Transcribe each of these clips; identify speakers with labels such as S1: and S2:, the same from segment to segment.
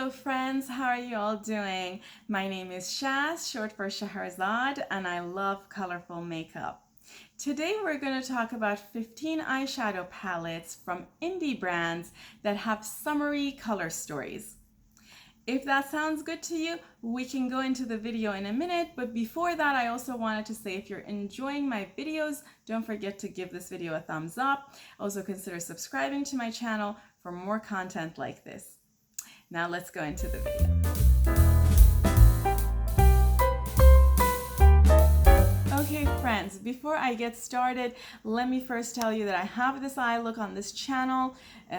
S1: Hello friends, how are you all doing? My name is Shaz, short for Shahrazad, and I love colorful makeup. Today we're going to talk about 15 eyeshadow palettes from indie brands that have summery color stories. If that sounds good to you, we can go into the video in a minute, but before that I also wanted to say if you're enjoying my videos, don't forget to give this video a thumbs up. Also consider subscribing to my channel for more content like this. Now let's go into the video. Okay friends, before I get started, let me first tell you that I have this eye look on this channel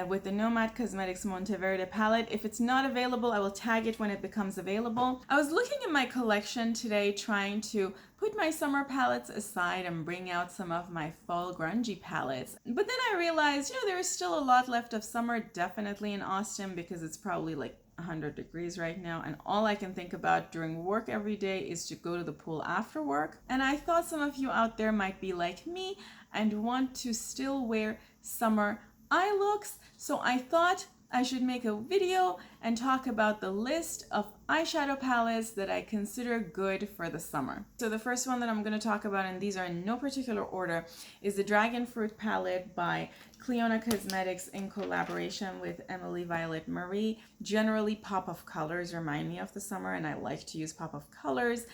S1: with the Nomad Cosmetics Monteverde palette. If it's not available, I will tag it when it becomes available. I was looking at my collection today trying to put my summer palettes aside and bring out some of my fall grungy palettes. But then I realized, there is still a lot left of summer, definitely in Austin, because it's probably like 100 degrees right now, and all I can think about during work every day is to go to the pool after work. And I thought some of you out there might be like me and want to still wear summer eye looks, so I thought I should make a video and talk about the list of eyeshadow palettes that I consider good for the summer. So the first one that I'm going to talk about, and these are in no particular order, is the Dragon Fruit palette by Criterion Cosmetics in collaboration with Emily Violet Marie. Generally, pop of colors remind me of the summer, and I like to use pop of colors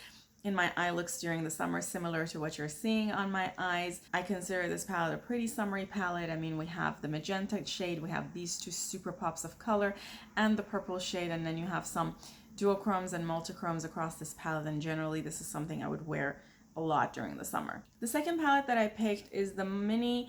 S1: in my eye looks during the summer, similar to what you're seeing on my eyes. I consider this palette a pretty summery palette. I mean, we have the magenta shade, we have these two super pops of color, and the purple shade, and then you have some duochromes and multichromes across this palette, and generally this is something I would wear a lot during the summer. The second palette that I picked is the mini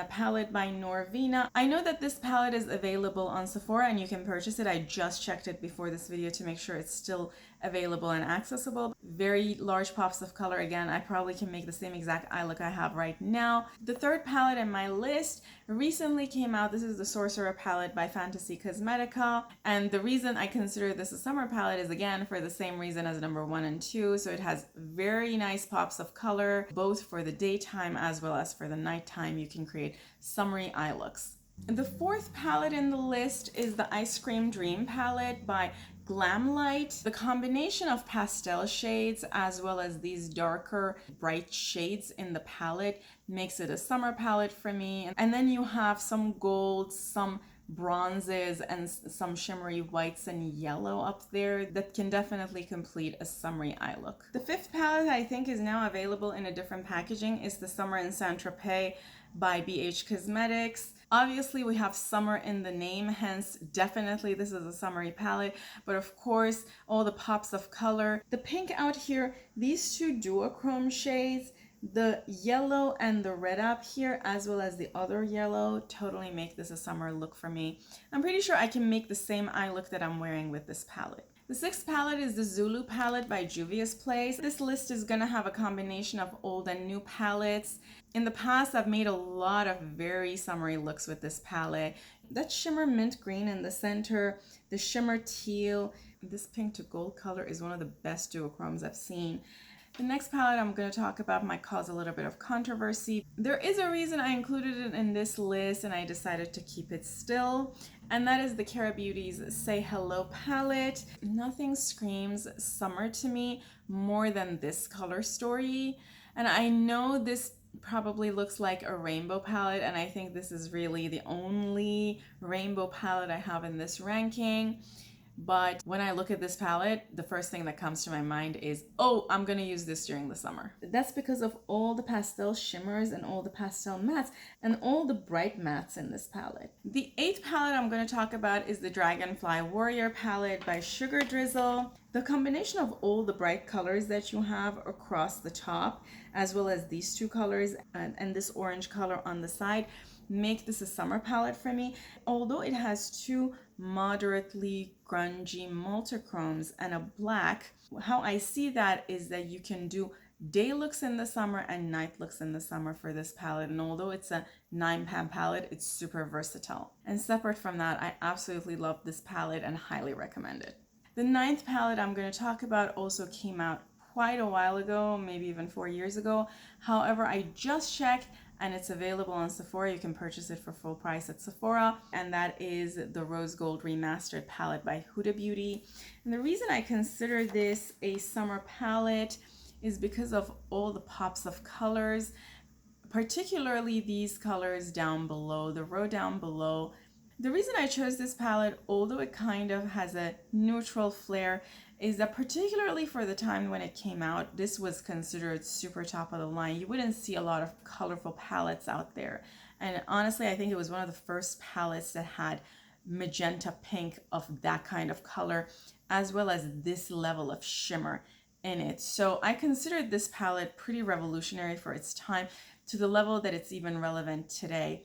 S1: palette by Norvina. I know that this palette is available on Sephora and you can purchase it. I just checked it before this video to make sure it's still available and accessible. Very large pops of color. Again, I probably can make the same exact eye look I have right now. The third palette in my list recently came out. This is the Sorcerer palette by Fantasy Cosmetica, and the reason I consider this a summer palette is again for the same reason as number 1 and 2. So it has very nice pops of color both for the daytime as well as for the nighttime. You can create summery eye looks. The fourth palette in the list is the Ice Cream Dream palette by Glamlight. The combination of pastel shades as well as these darker bright shades in the palette makes it a summer palette for me. And then you have some golds, some bronzes, and some shimmery whites and yellow up there that can definitely complete a summery eye look. The fifth palette I think is now available in a different packaging is the Summer in Saint-Tropez by BH Cosmetics. Obviously we have summer in the name, hence definitely this is a summery palette, but of course all the pops of color. The pink out here, these two duochrome shades, the yellow and the red up here, as well as the other yellow, totally make this a summer look for me. I'm pretty sure I can make the same eye look that I'm wearing with this palette. The sixth palette is the Zulu palette by Juvia's Place. This list is gonna have a combination of old and new palettes. In the past, I've made a lot of very summery looks with this palette. That shimmer mint green in the center, the shimmer teal, this pink to gold color is one of the best duochromes I've seen. The next palette I'm going to talk about might cause a little bit of controversy. There is a reason I included it in this list and I decided to keep it still, and that is the Kara Beauty's Say Hello palette. Nothing screams summer to me more than this color story, and I know this probably looks like a rainbow palette, and I think this is really the only rainbow palette I have in this ranking. But when I look at this palette, the first thing that comes to my mind is, oh, I'm gonna use this during the summer. That's because of all the pastel shimmers and all the pastel mattes and all the bright mattes in this palette. The eighth palette I'm gonna talk about is the Dragonfly Warrior palette by Sugar Drizzle. The combination of all the bright colors that you have across the top, as well as these two colors and this orange color on the side, make this a summer palette for me. Although it has two moderately grungy multichromes and a black, how I see that is that you can do day looks in the summer and night looks in the summer for this palette, and although it's a 9-pan palette, it's super versatile. And separate from that, I absolutely love this palette and highly recommend it. The ninth palette I'm going to talk about also came out quite a while ago, maybe even 4 years ago. However, I just checked and it's available on Sephora. You can purchase it for full price at Sephora, and that is the Rose Gold Remastered palette by Huda Beauty. And the reason I consider this a summer palette is because of all the pops of colors, particularly these colors down below, the row down below. The reason I chose this palette, although it kind of has a neutral flair, is that particularly for the time when it came out, this was considered super top of the line. You wouldn't see a lot of colorful palettes out there. And honestly, I think it was one of the first palettes that had magenta pink of that kind of color, as well as this level of shimmer in it. So I considered this palette pretty revolutionary for its time, to the level that it's even relevant today.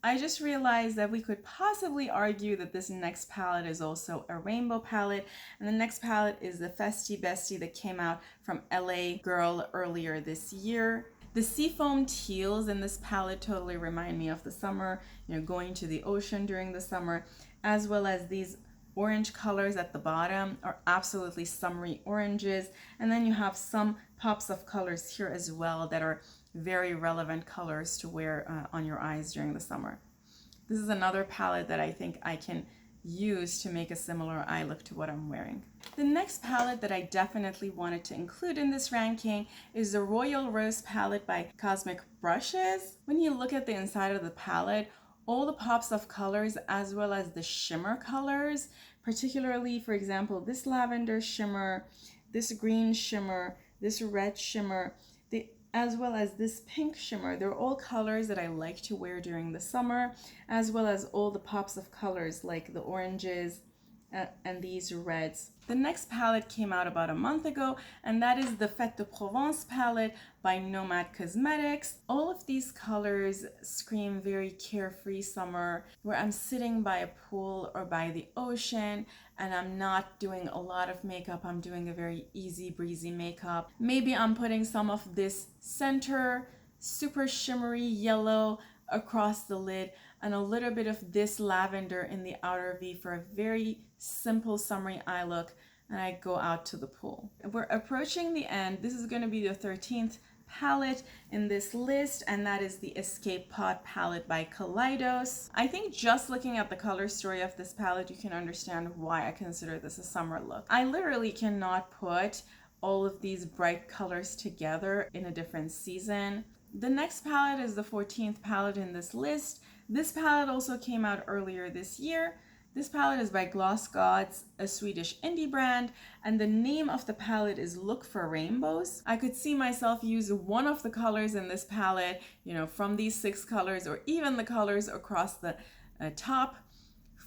S1: I just realized that we could possibly argue that this next palette is also a rainbow palette, and the next palette is the Festy Bestie that came out from LA Girl earlier this year. The seafoam teals in this palette totally remind me of the summer, going to the ocean during the summer, as well as these orange colors at the bottom are absolutely summery oranges. And then you have some pops of colors here as well that are very relevant colors to wear on your eyes during the summer. This is another palette that I think I can use to make a similar eye look to what I'm wearing. The next palette that I definitely wanted to include in this ranking is the Royal Rose palette by Cosmic Brushes. When you look at the inside of the palette, all the pops of colors as well as the shimmer colors, particularly, for example, this lavender shimmer, this green shimmer, this red shimmer, as well as this pink shimmer. They're all colors that I like to wear during the summer, as well as all the pops of colors like the oranges and these reds. The next palette came out about a month ago, and that is the Fête de Provence palette by Nomad Cosmetics. All of these colors scream very carefree summer, where I'm sitting by a pool or by the ocean and I'm not doing a lot of makeup. I'm doing a very easy breezy makeup. Maybe I'm putting some of this center super shimmery yellow across the lid and a little bit of this lavender in the outer V for a very simple summery eye look, and I go out to the pool. We're approaching the end. This is going to be the 13th palette in this list, and that is the Escape Pod palette by Kaleidos. I think just looking at the color story of this palette, you can understand why I consider this a summer look. I literally cannot put all of these bright colors together in a different season. The next palette is the 14th palette in this list. This palette also came out earlier this year. This palette is by Gloss Gods, a Swedish indie brand, and the name of the palette is Look for Rainbows. I could see myself use one of the colors in this palette, from these 6 colors, or even the colors across the top,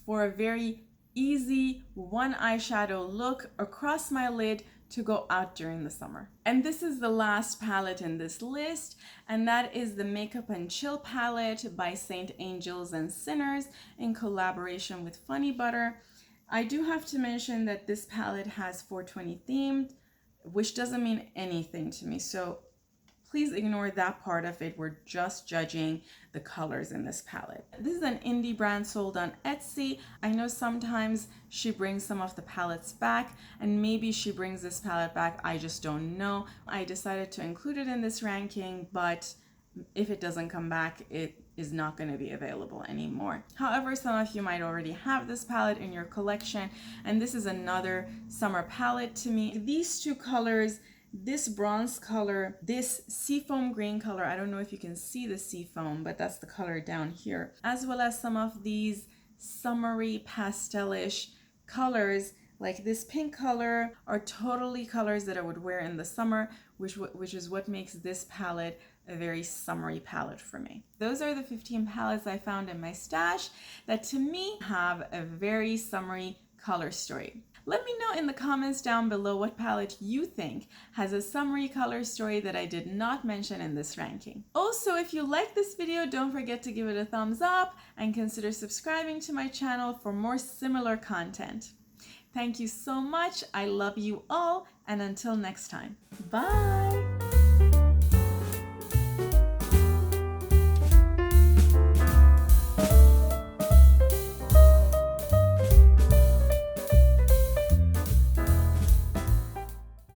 S1: for a very easy one eyeshadow look across my lid to go out during the summer. And this is the last palette in this list, and that is the Makeup and Chill palette by Saint Angels and Sinners in collaboration with Funny Butter. I do have to mention that this palette has 420 themed, which doesn't mean anything to me, so please ignore that part of it. We're just judging the colors in this palette. This is an indie brand sold on Etsy. I know sometimes she brings some of the palettes back, and maybe she brings this palette back. I just don't know. I decided to include it in this ranking, but if it doesn't come back, it is not going to be available anymore. However, some of you might already have this palette in your collection, and this is another summer palette to me. These 2 colors, this bronze color, this seafoam green color, I don't know if you can see the seafoam, but that's the color down here, as well as some of these summery pastelish colors like this pink color, are totally colors that I would wear in the summer, which is what makes this palette a very summery palette for me. Those are the 15 palettes I found in my stash that to me have a very summery color story. Let me know in the comments down below what palette you think has a summery color story that I did not mention in this ranking. Also, if you like this video, don't forget to give it a thumbs up and consider subscribing to my channel for more similar content. Thank you so much. I love you all, and until next time. Bye!